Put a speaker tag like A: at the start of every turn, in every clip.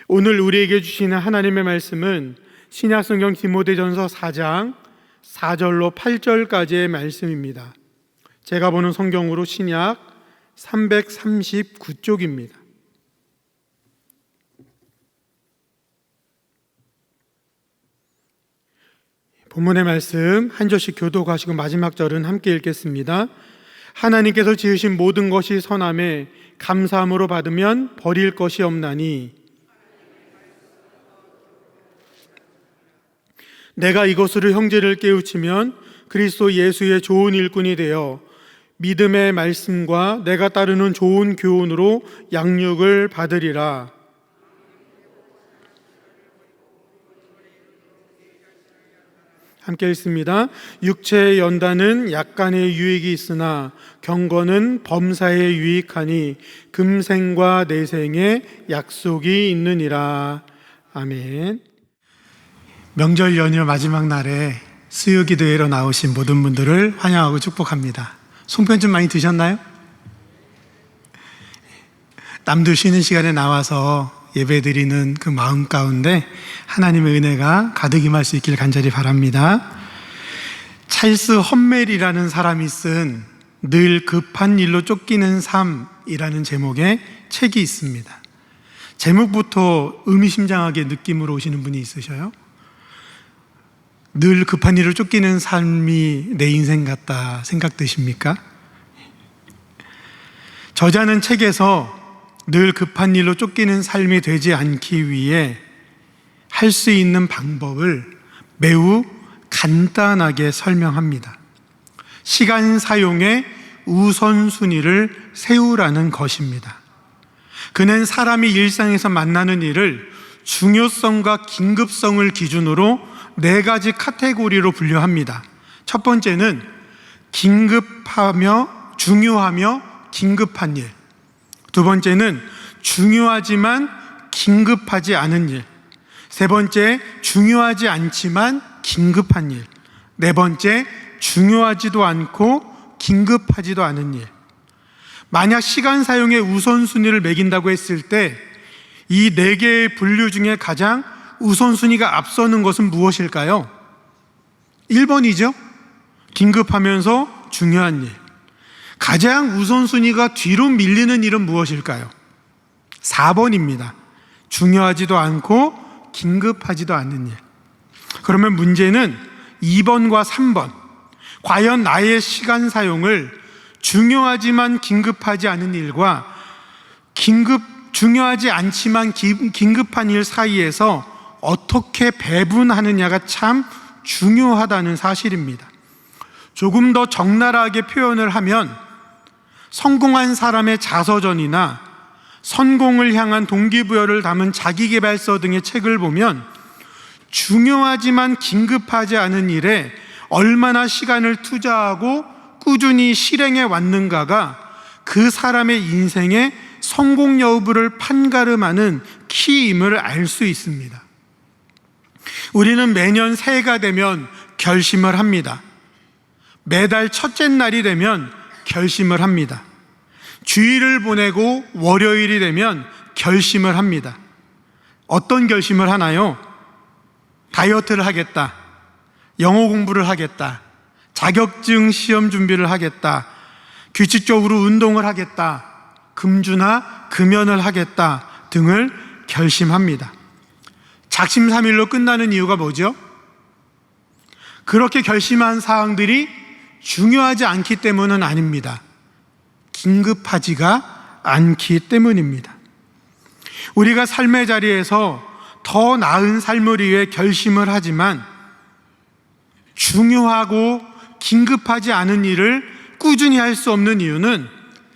A: 오늘 우리에게 주시는 하나님의 말씀은 신약성경 디모데전서 4장 4절로 8절까지의 말씀입니다. 제가 보는 성경으로 신약 339쪽입니다. 본문의 말씀 한 절씩 교독하시고 마지막 절은 함께 읽겠습니다. 하나님께서 지으신 모든 것이 선함에 감사함으로 받으면 버릴 것이 없나니 내가 이것으로 형제를 깨우치면 그리스도 예수의 좋은 일꾼이 되어 믿음의 말씀과 내가 따르는 좋은 교훈으로 양육을 받으리라. 함께 읽습니다. 육체의 연단은 약간의 유익이 있으나 경건은 범사에 유익하니 금생과 내생에 약속이 있느니라. 아멘. 명절 연휴 마지막 날에 수요기도회로 나오신 모든 분들을 환영하고 축복합니다. 송편 좀 많이 드셨나요? 남들 쉬는 시간에 나와서 예배드리는 그 마음 가운데 하나님의 은혜가 가득 임할 수 있길 간절히 바랍니다. 찰스 험멜이라는 사람이 쓴 늘 급한 일로 쫓기는 삶이라는 제목의 책이 있습니다. 제목부터 의미심장하게 느낌으로 오시는 분이 있으셔요? 늘 급한 일을 쫓기는 삶이 내 인생 같다 생각되십니까? 저자는 책에서 늘 급한 일로 쫓기는 삶이 되지 않기 위해 할 수 있는 방법을 매우 간단하게 설명합니다. 시간 사용의 우선순위를 세우라는 것입니다. 그는 사람이 일상에서 만나는 일을 중요성과 긴급성을 기준으로 4가지 카테고리로 분류합니다. 첫 번째는 중요하며 긴급한 일. 두 번째는 중요하지만 긴급하지 않은 일. 세 번째, 중요하지 않지만 긴급한 일. 네 번째, 중요하지도 않고 긴급하지도 않은 일. 만약 시간 사용의 우선순위를 매긴다고 했을 때 이 4개의 분류 중에 가장 우선순위가 앞서는 것은 무엇일까요? 1번이죠. 긴급하면서 중요한 일. 가장 우선순위가 뒤로 밀리는 일은 무엇일까요? 4번입니다. 중요하지도 않고 긴급하지도 않는 일. 그러면 문제는 2번과 3번. 과연 나의 시간 사용을 중요하지만 긴급하지 않은 일과 중요하지 않지만 긴급한 일 사이에서 어떻게 배분하느냐가 참 중요하다는 사실입니다. 조금 더 적나라하게 표현을 하면 성공한 사람의 자서전이나 성공을 향한 동기부여를 담은 자기계발서 등의 책을 보면 중요하지만 긴급하지 않은 일에 얼마나 시간을 투자하고 꾸준히 실행해 왔는가가 그 사람의 인생의 성공 여부를 판가름하는 키임을 알 수 있습니다. 우리는 매년 새해가 되면 결심을 합니다. 매달 첫째 날이 되면 결심을 합니다. 주일을 보내고 월요일이 되면 결심을 합니다. 어떤 결심을 하나요? 다이어트를 하겠다, 영어 공부를 하겠다, 자격증 시험 준비를 하겠다, 규칙적으로 운동을 하겠다, 금주나 금연을 하겠다 등을 결심합니다. 작심삼일로 끝나는 이유가 뭐죠? 그렇게 결심한 사항들이 중요하지 않기 때문은 아닙니다. 긴급하지가 않기 때문입니다. 우리가 삶의 자리에서 더 나은 삶을 위해 결심을 하지만 중요하고 긴급하지 않은 일을 꾸준히 할 수 없는 이유는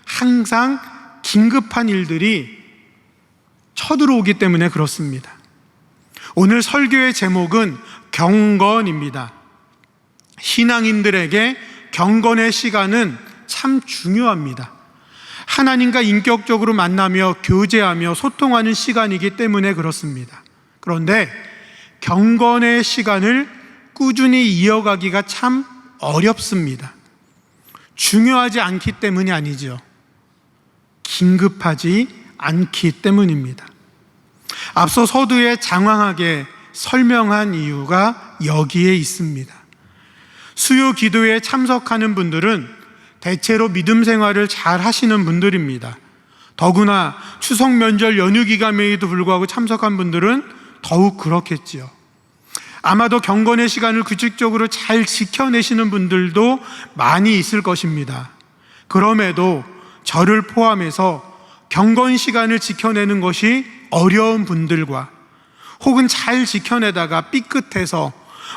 A: 항상 긴급한 일들이 쳐들어오기 때문에 그렇습니다. 오늘 설교의 제목은 경건입니다. 신앙인들에게 경건의 시간은 참 중요합니다. 하나님과 인격적으로 만나며 교제하며 소통하는 시간이기 때문에 그렇습니다. 그런데 경건의 시간을 꾸준히 이어가기가 참 어렵습니다. 중요하지 않기 때문이 아니죠. 긴급하지 않기 때문입니다. 앞서 서두에 장황하게 설명한 이유가 여기에 있습니다. 수요 기도에 참석하는 분들은 대체로 믿음 생활을 잘 하시는 분들입니다. 더구나 추석 명절 연휴 기간에도 불구하고 참석한 분들은 더욱 그렇겠지요. 아마도 경건의 시간을 규칙적으로 잘 지켜내시는 분들도 많이 있을 것입니다. 그럼에도 저를 포함해서 경건 시간을 지켜내는 것이 어려운 분들과 혹은 잘 지켜내다가 삐끗해서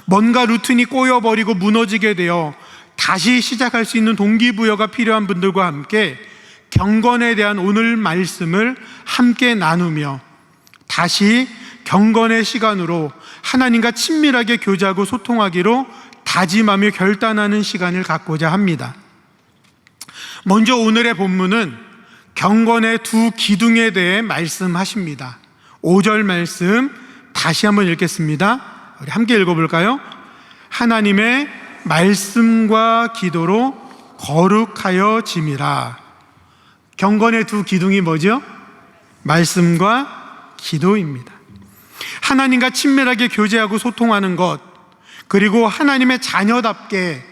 A: 뭔가 루틴이 꼬여버리고 무너지게 되어 다시 시작할 수 있는 동기부여가 필요한 분들과 함께 경건에 대한 오늘 말씀을 함께 나누며 다시 경건의 시간으로 하나님과 친밀하게 교제하고 소통하기로 다짐하며 결단하는 시간을 갖고자 합니다. 먼저 오늘의 본문은 경건의 두 기둥에 대해 말씀하십니다. 5절 말씀 다시 한번 읽겠습니다. 우리 함께 읽어볼까요? 하나님의 말씀과 기도로 거룩하여 짐이라. 경건의 두 기둥이 뭐죠? 말씀과 기도입니다. 하나님과 친밀하게 교제하고 소통하는 것, 그리고 하나님의 자녀답게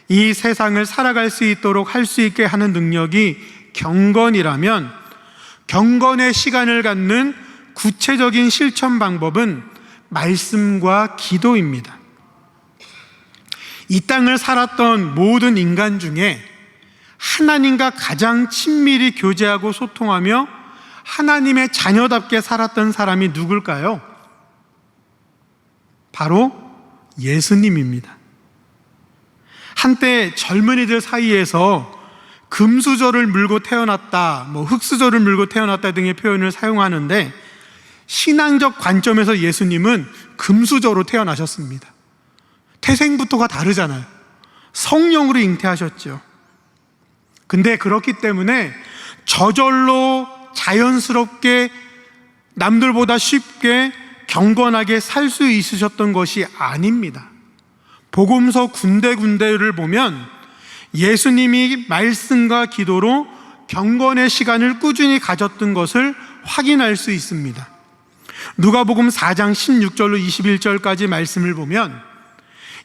A: 이 세상을 살아갈 수 있도록 할 수 있게 하는 능력이 경건이라면, 경건의 시간을 갖는 구체적인 실천 방법은 말씀과 기도입니다. 이 땅을 살았던 모든 인간 중에 하나님과 가장 친밀히 교제하고 소통하며 하나님의 자녀답게 살았던 사람이 누굴까요? 바로 예수님입니다. 한때 젊은이들 사이에서 금수저를 물고 태어났다, 흙수저를 물고 태어났다 등의 표현을 사용하는데, 신앙적 관점에서 예수님은 금수저로 태어나셨습니다. 태생부터가 다르잖아요. 성령으로 잉태하셨죠. 근데 그렇기 때문에 저절로 자연스럽게 남들보다 쉽게 경건하게 살 수 있으셨던 것이 아닙니다. 복음서 군데군데를 보면 예수님이 말씀과 기도로 경건의 시간을 꾸준히 가졌던 것을 확인할 수 있습니다. 누가복음 4장 16절로 21절까지 말씀을 보면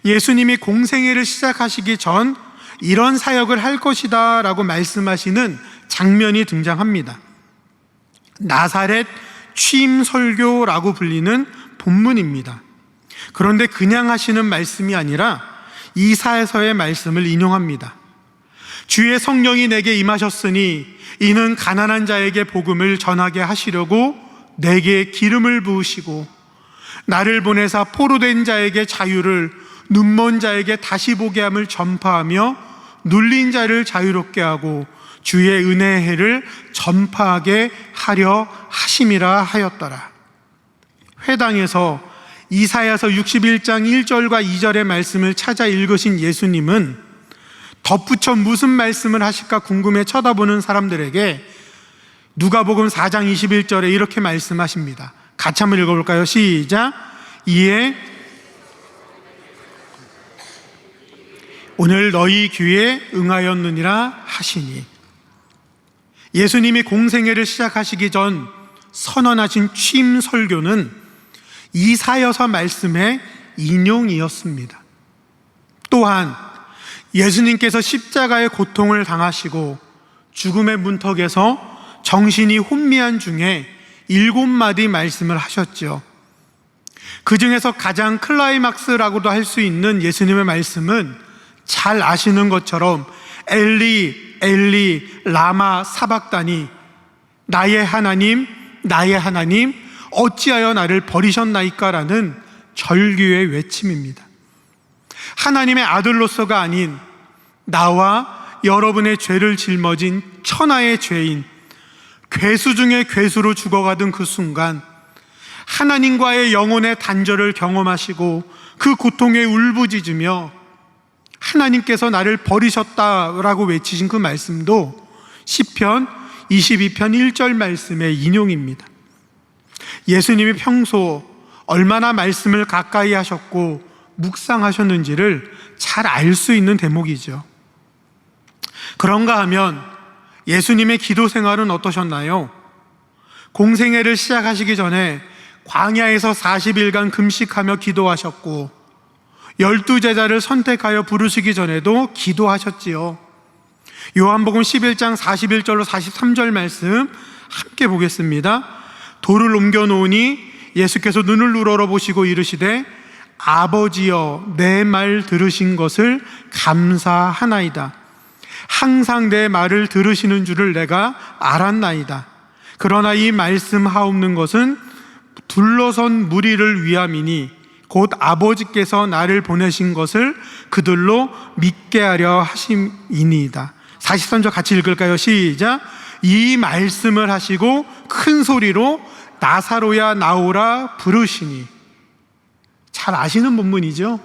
A: 예수님이 공생애를 시작하시기 전 이런 사역을 할 것이다 라고 말씀하시는 장면이 등장합니다. 나사렛 취임 설교라고 불리는 본문입니다. 그런데 그냥 하시는 말씀이 아니라 이사야서의 말씀을 인용합니다. 주의 성령이 내게 임하셨으니 이는 가난한 자에게 복음을 전하게 하시려고 내게 기름을 부으시고 나를 보내사 포로된 자에게 자유를, 눈먼 자에게 다시 보게 함을 전파하며 눌린 자를 자유롭게 하고 주의 은혜의 해를 전파하게 하려 하심이라 하였더라. 회당에서 이사야서 61장 1절과 2절의 말씀을 찾아 읽으신 예수님은 덧붙여 무슨 말씀을 하실까 궁금해 쳐다보는 사람들에게 누가복음 4장 21절에 이렇게 말씀하십니다. 같이 한번 읽어볼까요? 시작. 이에 오늘 너희 귀에 응하였느니라 하시니, 예수님이 공생애를 시작하시기 전 선언하신 취임 설교는 이사야서 말씀의 인용이었습니다. 또한 예수님께서 십자가의 고통을 당하시고 죽음의 문턱에서 정신이 혼미한 중에 7마디 말씀을 하셨죠. 그 중에서 가장 클라이막스라고도 할 수 있는 예수님의 말씀은 잘 아시는 것처럼 엘리 엘리 라마 사박다니, 나의 하나님 나의 하나님 어찌하여 나를 버리셨나이까 라는 절규의 외침입니다. 하나님의 아들로서가 아닌 나와 여러분의 죄를 짊어진 천하의 죄인, 괴수 중에 괴수로 죽어가던 그 순간 하나님과의 영혼의 단절을 경험하시고 그 고통에 울부짖으며 하나님께서 나를 버리셨다라고 외치신 그 말씀도 시편 22편 1절 말씀의 인용입니다. 예수님이 평소 얼마나 말씀을 가까이 하셨고 묵상하셨는지를 잘 알 수 있는 대목이죠. 그런가 하면 예수님의 기도 생활은 어떠셨나요? 공생애를 시작하시기 전에 광야에서 40일간 금식하며 기도하셨고 12제자를 선택하여 부르시기 전에도 기도하셨지요. 요한복음 11장 41절로 43절 말씀 함께 보겠습니다. 돌을 옮겨 놓으니 예수께서 눈을 우러러 보시고 이르시되 아버지여 내 말 들으신 것을 감사하나이다. 항상 내 말을 들으시는 줄을 내가 알았나이다. 그러나 이 말씀하옵는 것은 둘러선 무리를 위함이니 곧 아버지께서 나를 보내신 것을 그들로 믿게 하려 하심이니이다. 43절 같이 읽을까요? 시작. 이 말씀을 하시고 큰 소리로 나사로야 나오라 부르시니. 잘 아시는 본문이죠.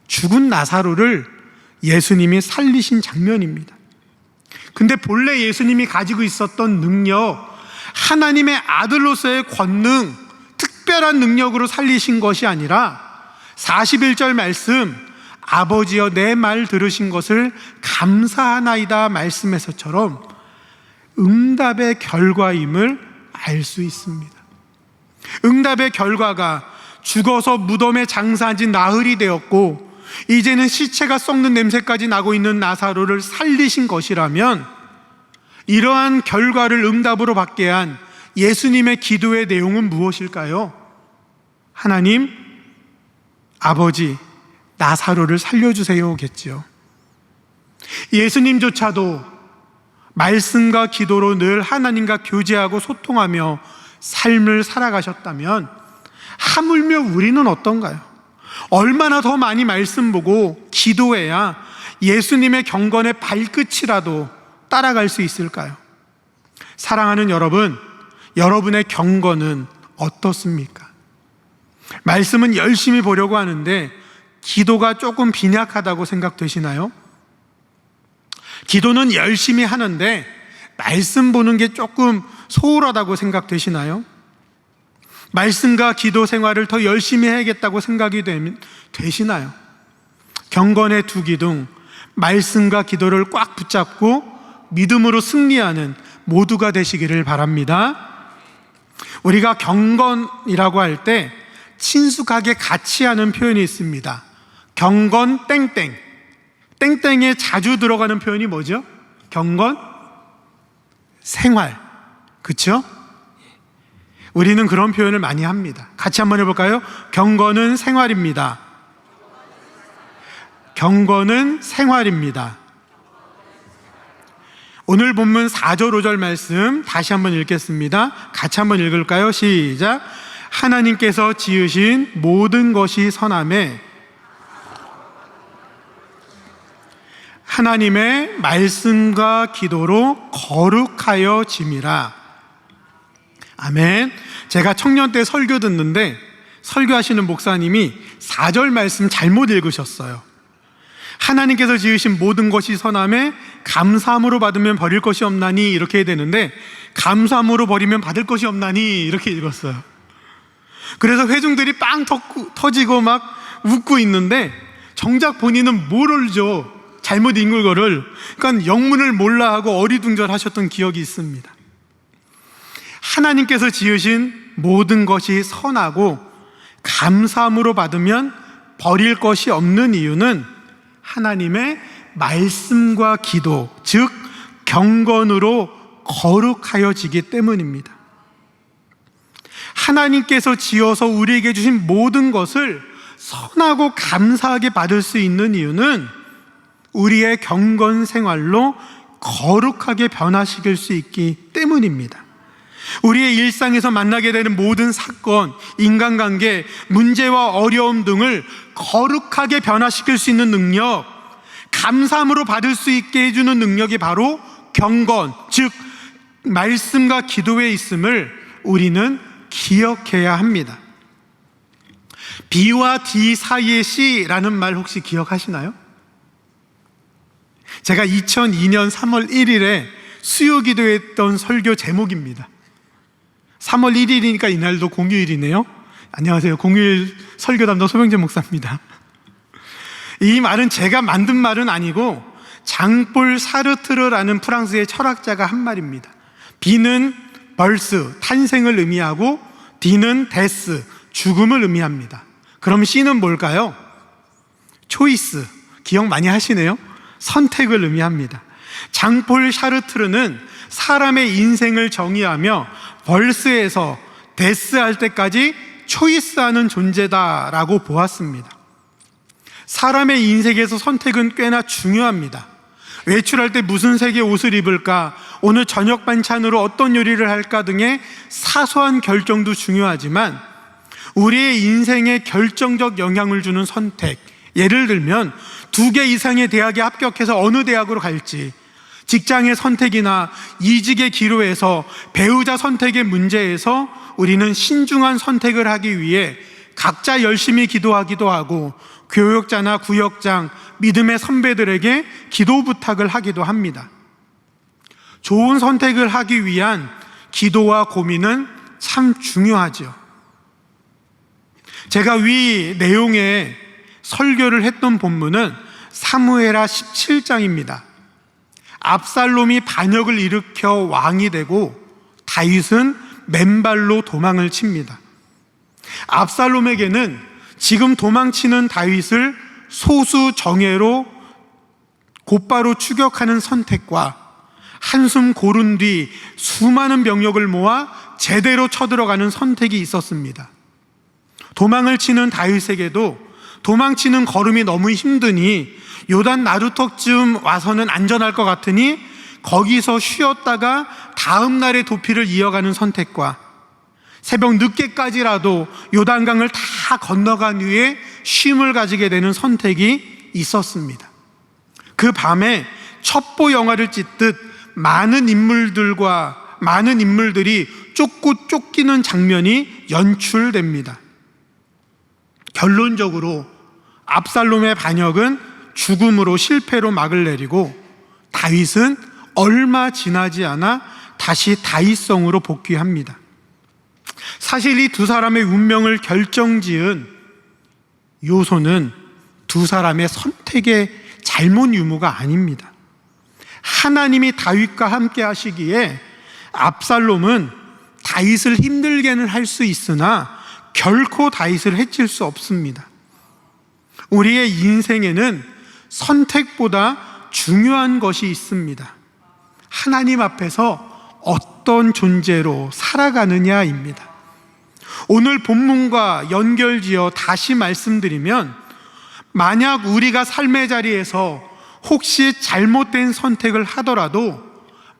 A: 죽은 나사로를 예수님이 살리신 장면입니다. 근데 본래 예수님이 가지고 있었던 능력, 하나님의 아들로서의 권능, 특별한 능력으로 살리신 것이 아니라 41절 말씀, 아버지여 내 말 들으신 것을 감사하나이다 말씀에서처럼 응답의 결과임을 알 수 있습니다. 응답의 결과가 죽어서 무덤에 장사한 지 나흘이 되었고 이제는 시체가 썩는 냄새까지 나고 있는 나사로를 살리신 것이라면 이러한 결과를 응답으로 받게 한 예수님의 기도의 내용은 무엇일까요? 하나님, 아버지, 나사로를 살려주세요겠지요. 예수님조차도 말씀과 기도로 늘 하나님과 교제하고 소통하며 삶을 살아가셨다면 하물며 우리는 어떤가요? 얼마나 더 많이 말씀 보고 기도해야 예수님의 경건의 발끝이라도 따라갈 수 있을까요? 사랑하는 여러분, 여러분의 경건은 어떻습니까? 말씀은 열심히 보려고 하는데 기도가 조금 빈약하다고 생각되시나요? 기도는 열심히 하는데 말씀 보는 게 조금 소홀하다고 생각되시나요? 말씀과 기도 생활을 더 열심히 해야겠다고 생각이 되시나요? 경건의 두 기둥, 말씀과 기도를 꽉 붙잡고 믿음으로 승리하는 모두가 되시기를 바랍니다. 우리가 경건이라고 할 때 친숙하게 같이 하는 표현이 있습니다. 경건 땡땡. 땡땡에 자주 들어가는 표현이 뭐죠? 경건 생활. 그렇죠? 우리는 그런 표현을 많이 합니다. 같이 한번 해볼까요? 경건은 생활입니다. 경건은 생활입니다. 오늘 본문 4절 5절 말씀 다시 한번 읽겠습니다. 같이 한번 읽을까요? 시작. 하나님께서 지으신 모든 것이 선하매 하나님의 말씀과 기도로 거룩하여 짐이라. 아멘. 제가 청년 때 설교 듣는데 설교하시는 목사님이 4절 말씀 잘못 읽으셨어요. 하나님께서 지으신 모든 것이 선하매 감사함으로 받으면 버릴 것이 없나니 이렇게 해야 되는데 감사함으로 버리면 받을 것이 없나니 이렇게 읽었어요. 그래서 회중들이 빵 터지고 막 웃고 있는데 정작 본인은 모르죠. 잘못 읽은 거를. 그러니까 영문을 몰라 하고 어리둥절 하셨던 기억이 있습니다. 하나님께서 지으신 모든 것이 선하고 감사함으로 받으면 버릴 것이 없는 이유는 하나님의 말씀과 기도, 즉 경건으로 거룩하여지기 때문입니다. 하나님께서 지어서 우리에게 주신 모든 것을 선하고 감사하게 받을 수 있는 이유는 우리의 경건 생활로 거룩하게 변화시킬 수 있기 때문입니다. 우리의 일상에서 만나게 되는 모든 사건, 인간관계, 문제와 어려움 등을 거룩하게 변화시킬 수 있는 능력, 감사함으로 받을 수 있게 해주는 능력이 바로 경건, 즉 말씀과 기도에 있음을 우리는 기억해야 합니다. B와 D 사이의 C라는 말 혹시 기억하시나요? 제가 2002년 3월 1일에 수요기도했던 설교 제목입니다. 3월 1일이니까 이날도 공휴일이네요. 안녕하세요. 공휴일 설교 담당 소명재 목사입니다. 이 말은 제가 만든 말은 아니고 장볼 사르트르라는 프랑스의 철학자가 한 말입니다. B는 birth, 탄생을 의미하고 D는 데스, 죽음을 의미합니다. 그럼 C는 뭘까요? 초이스, 기억 많이 하시네요. 선택을 의미합니다. 장폴 샤르트르는 사람의 인생을 정의하며 벌스에서 데스할 때까지 초이스하는 존재다라고 보았습니다. 사람의 인생에서 선택은 꽤나 중요합니다. 외출할 때 무슨 색의 옷을 입을까, 오늘 저녁 반찬으로 어떤 요리를 할까 등의 사소한 결정도 중요하지만 우리의 인생에 결정적 영향을 주는 선택, 예를 들면 2개 이상의 대학에 합격해서 어느 대학으로 갈지, 직장의 선택이나 이직의 기로에서 배우자 선택의 문제에서 우리는 신중한 선택을 하기 위해 각자 열심히 기도하기도 하고 교역자나 구역장, 믿음의 선배들에게 기도 부탁을 하기도 합니다. 좋은 선택을 하기 위한 기도와 고민은 참 중요하죠. 제가 위 내용에 설교를 했던 본문은 사무엘하 17장입니다. 압살롬이 반역을 일으켜 왕이 되고 다윗은 맨발로 도망을 칩니다. 압살롬에게는 지금 도망치는 다윗을 소수 정예로 곧바로 추격하는 선택과 한숨 고른 뒤 수많은 병력을 모아 제대로 쳐들어가는 선택이 있었습니다. 도망을 치는 다윗에게도 도망치는 걸음이 너무 힘드니 요단 나루턱쯤 와서는 안전할 것 같으니 거기서 쉬었다가 다음 날의 도피를 이어가는 선택과 새벽 늦게까지라도 요단강을 다 건너간 후에 쉼을 가지게 되는 선택이 있었습니다. 그 밤에 첩보 영화를 찍듯 많은 인물들이 쫓고 쫓기는 장면이 연출됩니다. 결론적으로 압살롬의 반역은 죽음으로 실패로 막을 내리고 다윗은 얼마 지나지 않아 다시 다윗성으로 복귀합니다. 사실 이 2사람의 운명을 결정지은 요소는 2사람의 선택의 잘못 유무가 아닙니다. 하나님이 다윗과 함께 하시기에 압살롬은 다윗을 힘들게는 할 수 있으나 결코 다윗을 해칠 수 없습니다. 우리의 인생에는 선택보다 중요한 것이 있습니다. 하나님 앞에서 어떤 존재로 살아가느냐입니다. 오늘 본문과 연결지어 다시 말씀드리면, 만약 우리가 삶의 자리에서 혹시 잘못된 선택을 하더라도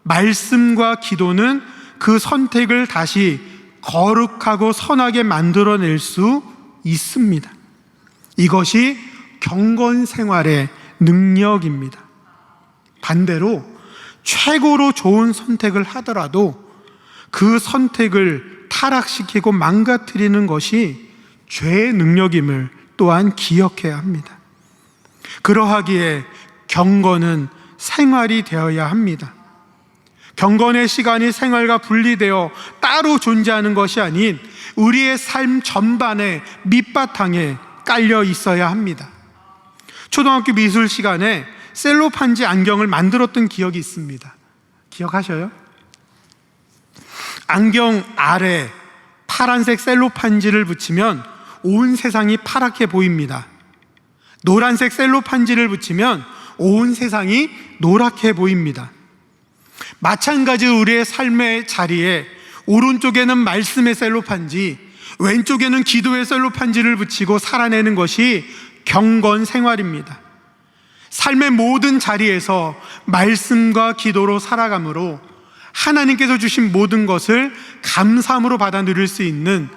A: 말씀과 기도는 그 선택을 다시 거룩하고 선하게 만들어낼 수 있습니다. 이것이 경건 생활의 능력입니다. 반대로 최고로 좋은 선택을 하더라도 그 선택을 타락시키고 망가뜨리는 것이 죄의 능력임을 또한 기억해야 합니다. 그러하기에 경건은 생활이 되어야 합니다. 경건의 시간이 생활과 분리되어 따로 존재하는 것이 아닌 우리의 삶 전반에 밑바탕에 깔려 있어야 합니다. 초등학교 미술 시간에 셀로판지 안경을 만들었던 기억이 있습니다. 기억하셔요? 안경 아래 파란색 셀로판지를 붙이면 온 세상이 파랗게 보입니다. 노란색 셀로판지를 붙이면 온 세상이 노랗게 보입니다. 마찬가지로 우리의 삶의 자리에 오른쪽에는 말씀의 셀로판지, 왼쪽에는 기도의 셀로판지를 붙이고 살아내는 것이 경건 생활입니다. 삶의 모든 자리에서 말씀과 기도로 살아감으로 하나님께서 주신 모든 것을 감사함으로 받아 누릴 수 있는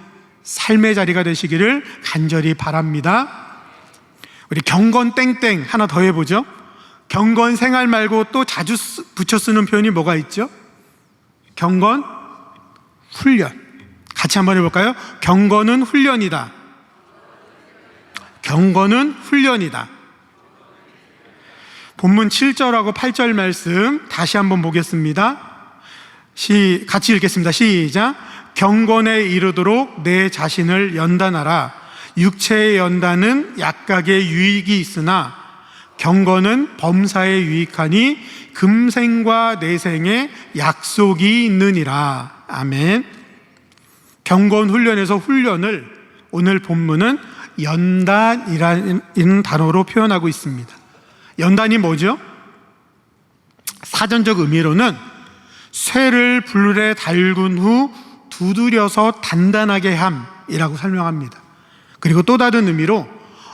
A: 삶의 자리가 되시기를 간절히 바랍니다. 우리 경건 땡땡 하나 더 해보죠. 경건 생활 말고 또 자주 붙여 쓰는 표현이 뭐가 있죠? 경건 훈련. 같이 한번 해볼까요? 경건은 훈련이다. 경건은 훈련이다. 본문 7절하고 8절 말씀 다시 한번 보겠습니다. 같이 읽겠습니다. 시작. 경건에 이르도록 내 자신을 연단하라. 육체의 연단은 약각의 유익이 있으나 경건은 범사에 유익하니 금생과 내생에 약속이 있느니라. 아멘. 경건 훈련에서 훈련을 오늘 본문은 연단이라는 단어로 표현하고 있습니다. 연단이 뭐죠? 사전적 의미로는 쇠를 불에 달군 후 두드려서 단단하게 함이라고 설명합니다. 그리고 또 다른 의미로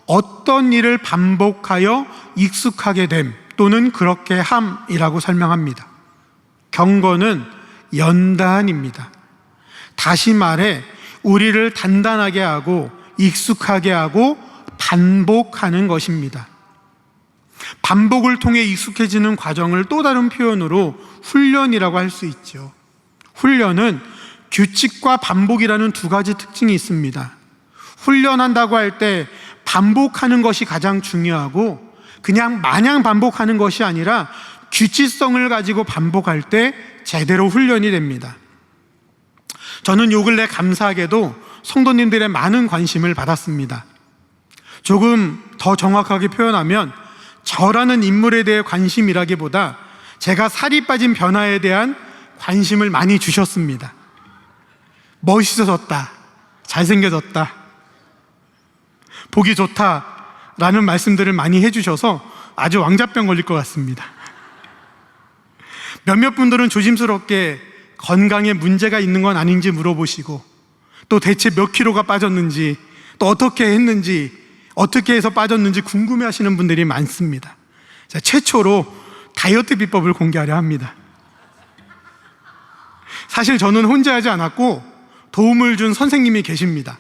A: 어떤 일을 반복하여 익숙하게 됨 또는 그렇게 함이라고 설명합니다. 경건은 연단입니다. 다시 말해 우리를 단단하게 하고 익숙하게 하고 반복하는 것입니다. 반복을 통해 익숙해지는 과정을 또 다른 표현으로 훈련이라고 할 수 있죠. 훈련은 규칙과 반복이라는 두 가지 특징이 있습니다. 훈련한다고 할 때 반복하는 것이 가장 중요하고 그냥 마냥 반복하는 것이 아니라 규칙성을 가지고 반복할 때 제대로 훈련이 됩니다. 저는 요 근래 감사하게도 성도님들의 많은 관심을 받았습니다. 조금 더 정확하게 표현하면 저라는 인물에 대해 관심이라기보다 제가 살이 빠진 변화에 대한 관심을 많이 주셨습니다. 멋있어졌다, 잘생겨졌다, 보기 좋다라는 말씀들을 많이 해주셔서 아주 왕자병 걸릴 것 같습니다. 몇몇 분들은 조심스럽게 건강에 문제가 있는 건 아닌지 물어보시고 또 대체 몇 킬로가 빠졌는지 또 어떻게 했는지 어떻게 해서 빠졌는지 궁금해하시는 분들이 많습니다. 자, 최초로 다이어트 비법을 공개하려 합니다. 사실 저는 혼자 하지 않았고 도움을 준 선생님이 계십니다.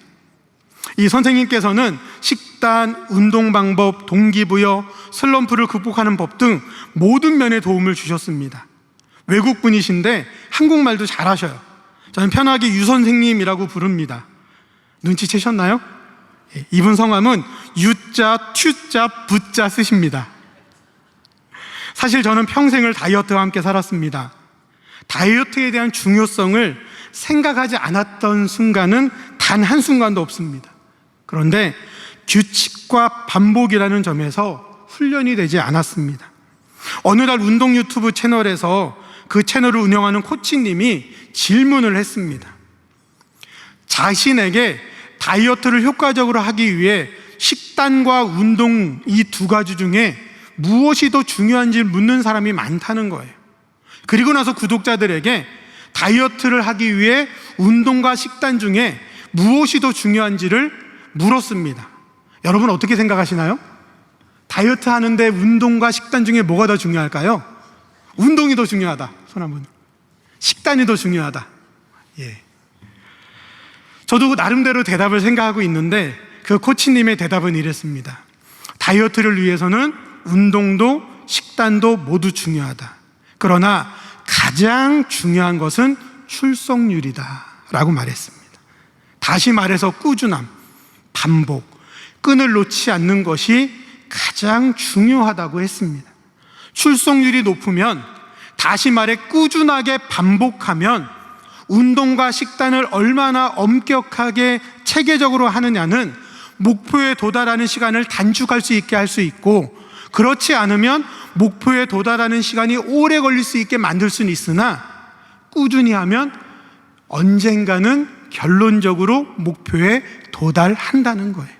A: 이 선생님께서는 식단, 운동 방법, 동기부여, 슬럼프를 극복하는 법 등 모든 면에 도움을 주셨습니다. 외국 분이신데 한국말도 잘하셔요. 저는 편하게 유 선생님이라고 부릅니다. 눈치채셨나요? 이분 성함은 유자, 튜자, 부자 쓰십니다. 사실 저는 평생을 다이어트와 함께 살았습니다. 다이어트에 대한 중요성을 생각하지 않았던 순간은 단 한순간도 없습니다. 그런데 규칙과 반복이라는 점에서 훈련이 되지 않았습니다. 어느 날 운동 유튜브 채널에서 그 채널을 운영하는 코치님이 질문을 했습니다. 자신에게 다이어트를 효과적으로 하기 위해 식단과 운동 이 두 가지 중에 무엇이 더 중요한지 묻는 사람이 많다는 거예요. 그리고 나서 구독자들에게 다이어트를 하기 위해 운동과 식단 중에 무엇이 더 중요한지를 물었습니다. 여러분 어떻게 생각하시나요? 다이어트 하는데 운동과 식단 중에 뭐가 더 중요할까요? 운동이 더 중요하다. 손 한번. 식단이 더 중요하다. 예. 저도 나름대로 대답을 생각하고 있는데 그 코치님의 대답은 이랬습니다. 다이어트를 위해서는 운동도 식단도 모두 중요하다. 그러나 가장 중요한 것은 출석률이다 라고 말했습니다. 다시 말해서 꾸준함, 반복, 끈을 놓지 않는 것이 가장 중요하다고 했습니다. 출석률이 높으면, 다시 말해 꾸준하게 반복하면 운동과 식단을 얼마나 엄격하게 체계적으로 하느냐는 목표에 도달하는 시간을 단축할 수 있게 할 수 있고, 그렇지 않으면 목표에 도달하는 시간이 오래 걸릴 수 있게 만들 수는 있으나 꾸준히 하면 언젠가는 결론적으로 목표에 도달한다는 거예요.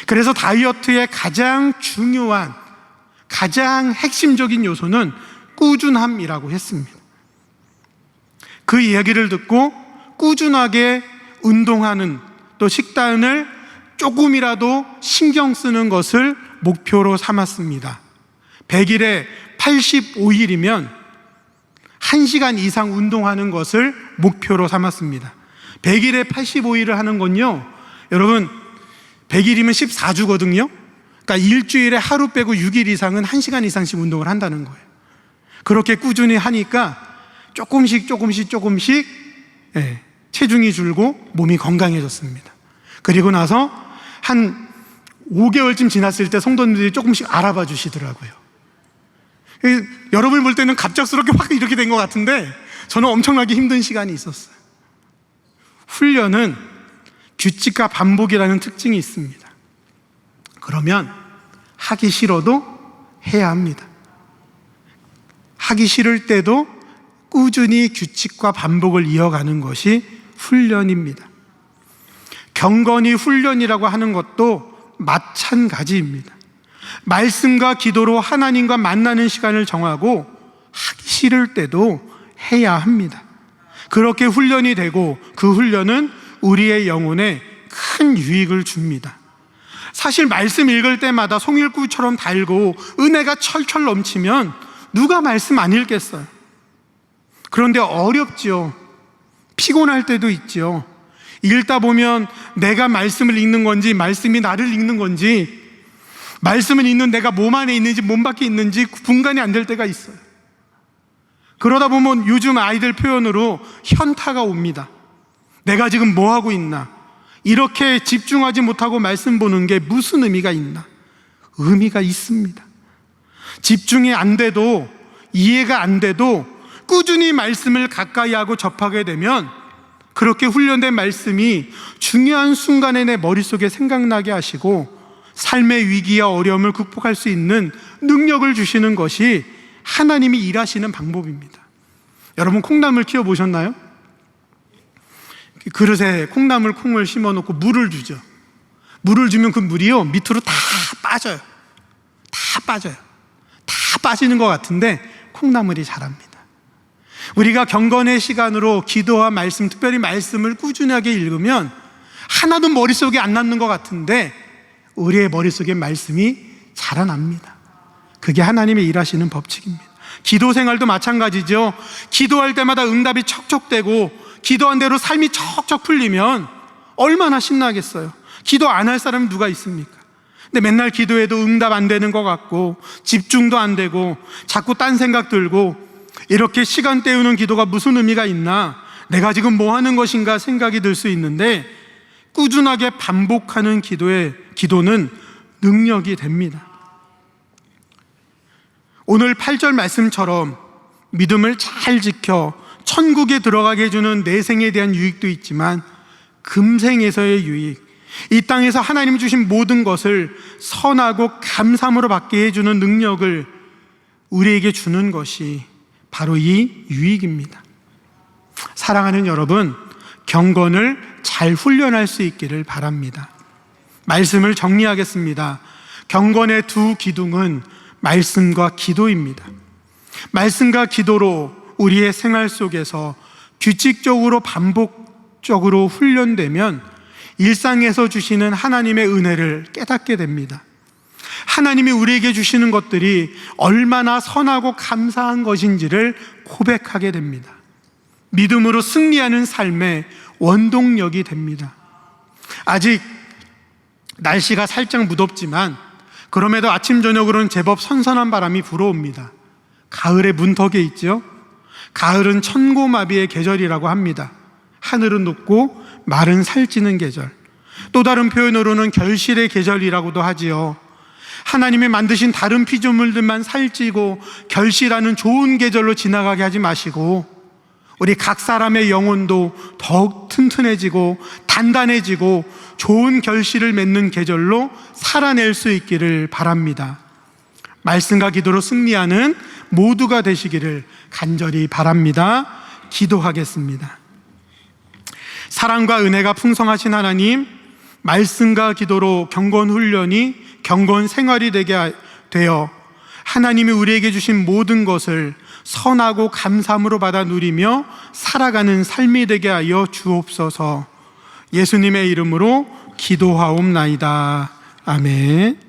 A: 그래서 다이어트의 가장 중요한, 가장 핵심적인 요소는 꾸준함이라고 했습니다. 그 이야기를 듣고 꾸준하게 운동하는, 또 식단을 조금이라도 신경 쓰는 것을 목표로 삼았습니다. 100일에 85일이면 1시간 이상 운동하는 것을 목표로 삼았습니다. 100일에 85일을 하는 건요, 여러분 100일이면 14주거든요. 그러니까 일주일에 하루 빼고 6일 이상은 1시간 이상씩 운동을 한다는 거예요. 그렇게 꾸준히 하니까 조금씩 체중이 줄고 몸이 건강해졌습니다. 그리고 나서 한 5개월쯤 지났을 때 성도님들이 조금씩 알아봐 주시더라고요. 여러분이 볼 때는 갑작스럽게 확 이렇게 된 것 같은데 저는 엄청나게 힘든 시간이 있었어요. 훈련은 규칙과 반복이라는 특징이 있습니다. 그러면 하기 싫어도 해야 합니다. 하기 싫을 때도 꾸준히 규칙과 반복을 이어가는 것이 훈련입니다. 경건이 훈련이라고 하는 것도 마찬가지입니다. 말씀과 기도로 하나님과 만나는 시간을 정하고 하기 싫을 때도 해야 합니다. 그렇게 훈련이 되고 그 훈련은 우리의 영혼에 큰 유익을 줍니다. 사실 말씀 읽을 때마다 송일구처럼 달고 은혜가 철철 넘치면 누가 말씀 안 읽겠어요? 그런데 어렵지요. 피곤할 때도 있지요. 읽다 보면 내가 말씀을 읽는 건지 말씀이 나를 읽는 건지, 말씀을 읽는 내가 몸 안에 있는지 몸 밖에 있는지 분간이 안 될 때가 있어요. 그러다 보면 요즘 아이들 표현으로 현타가 옵니다. 내가 지금 뭐 하고 있나? 이렇게 집중하지 못하고 말씀 보는 게 무슨 의미가 있나? 의미가 있습니다. 집중이 안 돼도, 이해가 안 돼도 꾸준히 말씀을 가까이 하고 접하게 되면 그렇게 훈련된 말씀이 중요한 순간에 내 머릿속에 생각나게 하시고 삶의 위기와 어려움을 극복할 수 있는 능력을 주시는 것이 하나님이 일하시는 방법입니다. 여러분, 콩나물 키워보셨나요? 그릇에 콩나물 콩을 심어놓고 물을 주죠. 물을 주면 그 물이요 밑으로 다 빠져요. 다 빠져요. 다 빠지는 것 같은데 콩나물이 자랍니다. 우리가 경건의 시간으로 기도와 말씀, 특별히 말씀을 꾸준하게 읽으면 하나도 머릿속에 안 남는 것 같은데 우리의 머릿속에 말씀이 자라납니다. 그게 하나님의 일하시는 법칙입니다. 기도 생활도 마찬가지죠. 기도할 때마다 응답이 척척되고 기도한 대로 삶이 척척 풀리면 얼마나 신나겠어요. 기도 안 할 사람이 누가 있습니까? 근데 맨날 기도해도 응답 안 되는 것 같고 집중도 안 되고 자꾸 딴 생각 들고 이렇게 시간 때우는 기도가 무슨 의미가 있나? 내가 지금 뭐 하는 것인가 생각이 들 수 있는데 꾸준하게 반복하는 기도는 능력이 됩니다. 오늘 8절 말씀처럼 믿음을 잘 지켜 천국에 들어가게 해주는 내생에 대한 유익도 있지만 금생에서의 유익, 이 땅에서 하나님이 주신 모든 것을 선하고 감사함으로 받게 해주는 능력을 우리에게 주는 것이 바로 이 유익입니다. 사랑하는 여러분, 경건을 잘 훈련할 수 있기를 바랍니다. 말씀을 정리하겠습니다. 경건의 두 기둥은 말씀과 기도입니다. 말씀과 기도로 우리의 생활 속에서 규칙적으로 반복적으로 훈련되면 일상에서 주시는 하나님의 은혜를 깨닫게 됩니다. 하나님이 우리에게 주시는 것들이 얼마나 선하고 감사한 것인지를 고백하게 됩니다. 믿음으로 승리하는 삶의 원동력이 됩니다. 아직 날씨가 살짝 무덥지만 그럼에도 아침 저녁으로는 제법 선선한 바람이 불어옵니다. 가을의 문턱에 있죠. 가을은 천고마비의 계절이라고 합니다. 하늘은 높고 말은 살찌는 계절, 또 다른 표현으로는 결실의 계절이라고도 하지요. 하나님이 만드신 다른 피조물들만 살찌고 결실하는 좋은 계절로 지나가게 하지 마시고 우리 각 사람의 영혼도 더욱 튼튼해지고 단단해지고 좋은 결실을 맺는 계절로 살아낼 수 있기를 바랍니다. 말씀과 기도로 승리하는 모두가 되시기를 간절히 바랍니다. 기도하겠습니다. 사랑과 은혜가 풍성하신 하나님, 말씀과 기도로 경건 훈련이 경건 생활이 되게 되어 하나님이 우리에게 주신 모든 것을 선하고 감사함으로 받아 누리며 살아가는 삶이 되게 하여 주옵소서. 예수님의 이름으로 기도하옵나이다. 아멘.